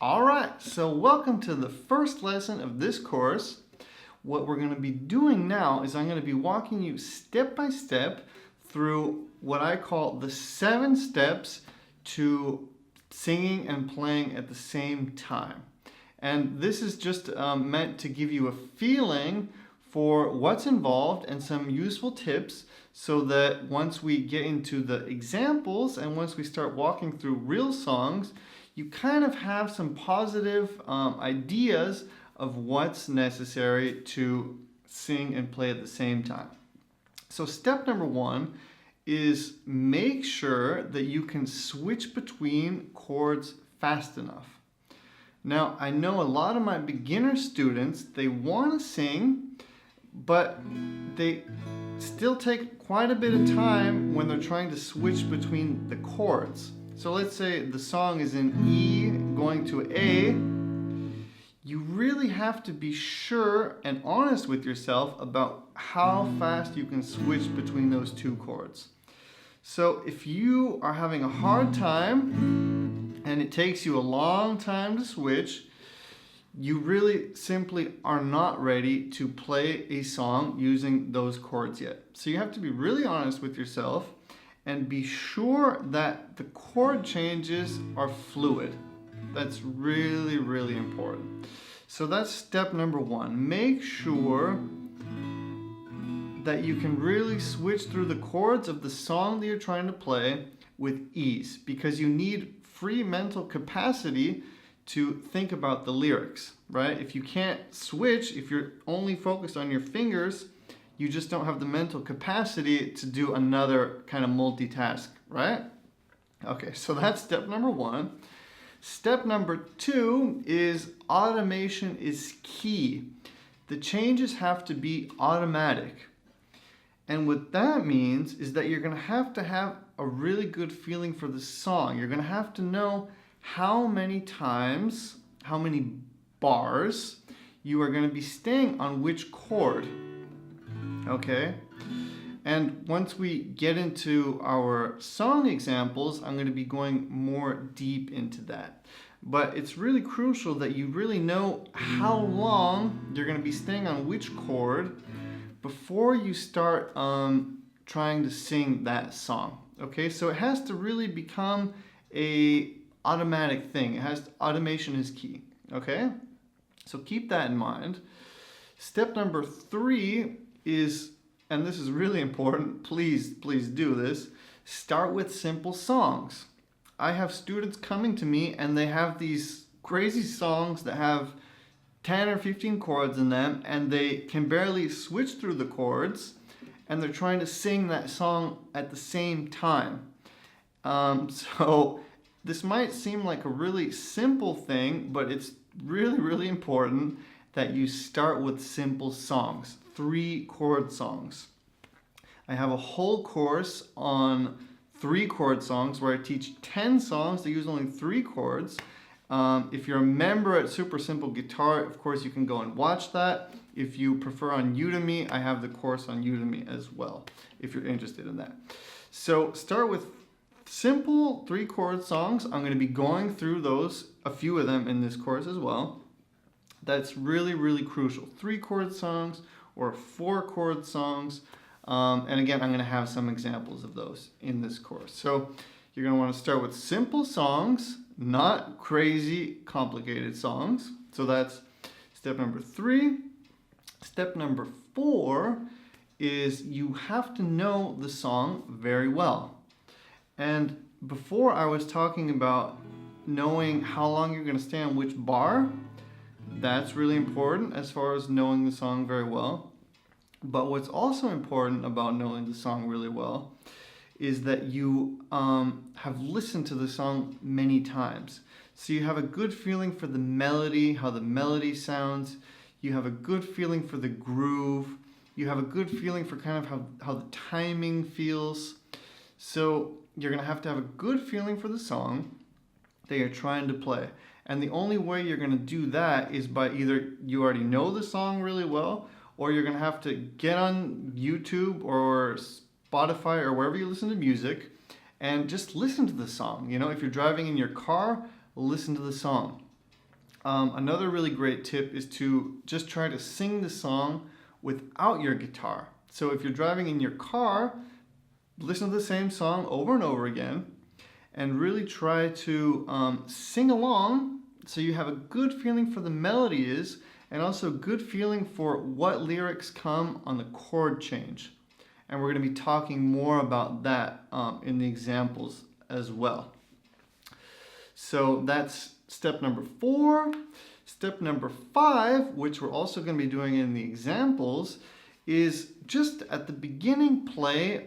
All right, so welcome to the first lesson of this course. What we're going to be doing now is I'm going to be walking you step by step through what I call the 7 steps to singing and playing at the same time. And this is just meant to give you a feeling for what's involved and some useful tips so that once we get into the examples and once we start walking through real songs, you kind of have some positive ideas of what's necessary to sing and play at the same time. So step number 1 is make sure that you can switch between chords fast enough. Now, I know a lot of my beginner students, they want to sing, but they still take quite a bit of time when they're trying to switch between the chords. So let's say the song is in E going to A. You really have to be sure and honest with yourself about how fast you can switch between those 2 chords. So if you are having a hard time and it takes you a long time to switch, you really simply are not ready to play a song using those chords yet. So you have to be really honest with yourself and be sure that the chord changes are fluid. That's really, really important. So that's step number 1. Make sure that you can really switch through the chords of the song that you're trying to play with ease, because you need free mental capacity to think about the lyrics, right? If you can't switch, if you're only focused on your fingers, you just don't have the mental capacity to do another kind of multitask, right? Okay, so that's step number 1. Step number 2 is automation is key. The changes have to be automatic. And what that means is that you're going to have a really good feeling for the song. You're going to have to know how many times, how many bars you are going to be staying on which chord. Okay? And once we get into our song examples, I'm going to be going more deep into that. But it's really crucial that you really know how long you're going to be staying on which chord before you start trying to sing that song. Okay? So it has to really become a automatic thing. Automation is key. Okay? So keep that in mind. Step number 3 is, and this is really important, please do this, start with simple songs. I have students coming to me and they have these crazy songs that have 10 or 15 chords in them and they can barely switch through the chords and they're trying to sing that song at the same time. So this might seem like a really simple thing, but it's really, really important that you start with simple songs, 3 chord songs. I have a whole course on 3 chord songs where I teach 10 songs that use only 3 chords. If you're a member at Super Simple Guitar, of course you can go and watch that. If you prefer on Udemy, I have the course on Udemy as well, if you're interested in that. So start with simple 3 chord songs. I'm going to be going through those, a few of them in this course as well. That's really, really crucial. 3 chord songs or 4 chord songs. And again, I'm going to have some examples of those in this course. So you're going to want to start with simple songs, not crazy, complicated songs. So that's step number 3. Step number 4 is you have to know the song very well. And before I was talking about knowing how long you're going to stay on which bar. That's really important as far as knowing the song very well. But what's also important about knowing the song really well is that you have listened to the song many times. So you have a good feeling for the melody, how the melody sounds. You have a good feeling for the groove. You have a good feeling for kind of how the timing feels. So you're going to have a good feeling for the song that you're trying to play. And the only way you're going to do that is by either you already know the song really well, or you're going to have to get on YouTube or Spotify or wherever you listen to music and just listen to the song. You know, if you're driving in your car, listen to the song. Another really great tip is to just try to sing the song without your guitar. So if you're driving in your car, listen to the same song over and over again and really try to sing along so you have a good feeling for the melody is and also a good feeling for what lyrics come on the chord change. And we're going to be talking more about that in the examples as well. So that's step number 4. Step number 5, which we're also going to be doing in the examples, is just at the beginning play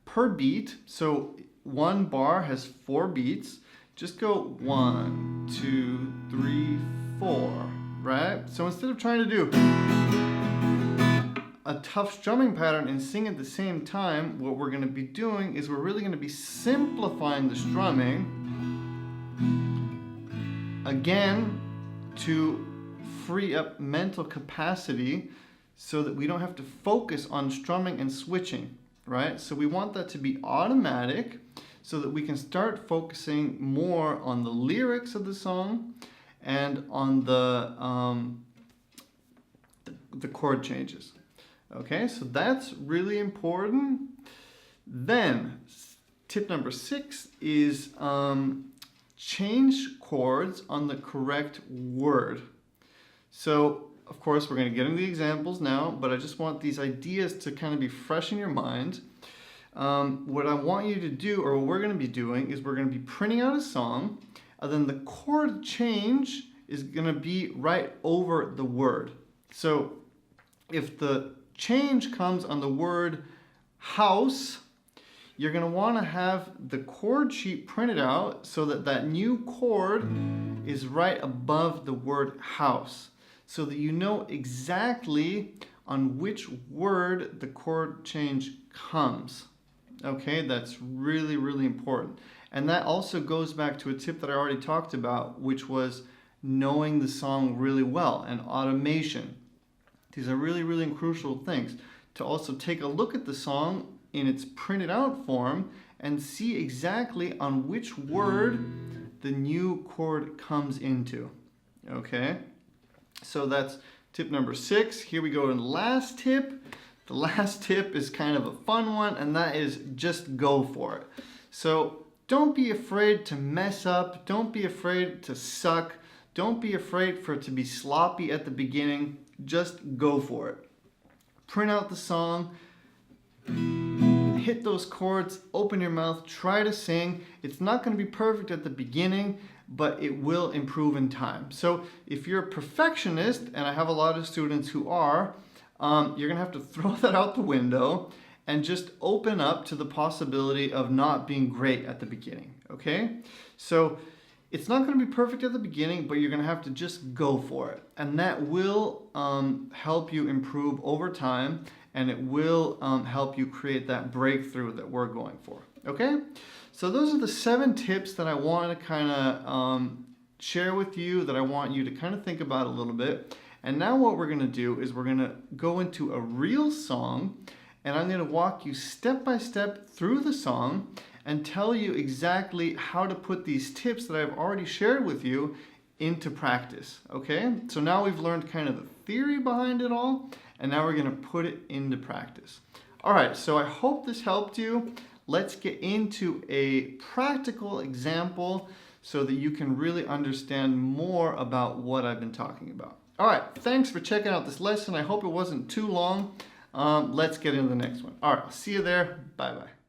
per beat. So one bar has 4 beats. Just go 1, 2, 3, 4, right? So instead of trying to do a tough strumming pattern and sing at the same time, what we're going to be doing is we're really going to be simplifying the strumming again to free up mental capacity so that we don't have to focus on strumming and switching, right? So we want that to be automatic so that we can start focusing more on the lyrics of the song and on the chord changes. Okay, so that's really important. Then tip number 6 is change chords on the correct word. So of course we're going to get into the examples now, but I just want these ideas to kind of be fresh in your mind. What I want you to do, or what we're going to be doing, is we're going to be printing out a song, and then the chord change is going to be right over the word. So if the change comes on the word house, you're going to want to have the chord sheet printed out so that that new chord is right above the word house, so that you know exactly on which word the chord change comes. Okay, that's really, really important. And that also goes back to a tip that I already talked about, which was knowing the song really well and automation. These are really, really crucial things. To also take a look at the song in its printed out form and see exactly on which word the new chord comes into. Okay, so that's tip number 6. Here we go in the last tip. The last tip is kind of a fun one, and that is just go for it. So don't be afraid to mess up. Don't be afraid to suck. Don't be afraid for it to be sloppy at the beginning. Just go for it. Print out the song, hit those chords, open your mouth, try to sing. It's not going to be perfect at the beginning, but it will improve in time. So if you're a perfectionist, and I have a lot of students who are, you're going to have to throw that out the window and just open up to the possibility of not being great at the beginning, okay? So it's not going to be perfect at the beginning, but you're going to have to just go for it. And that will help you improve over time, and it will help you create that breakthrough that we're going for, okay? So those are the 7 tips that I want to kind of share with you, that I want you to kind of think about a little bit. And now what we're going to do is we're going to go into a real song, and I'm going to walk you step by step through the song and tell you exactly how to put these tips that I've already shared with you into practice, okay? So now we've learned kind of the theory behind it all, and now we're going to put it into practice. All right, so I hope this helped you. Let's get into a practical example so that you can really understand more about what I've been talking about. All right, thanks for checking out this lesson. I hope it wasn't too long. Let's get into the next one. All right, I'll see you there. Bye-bye.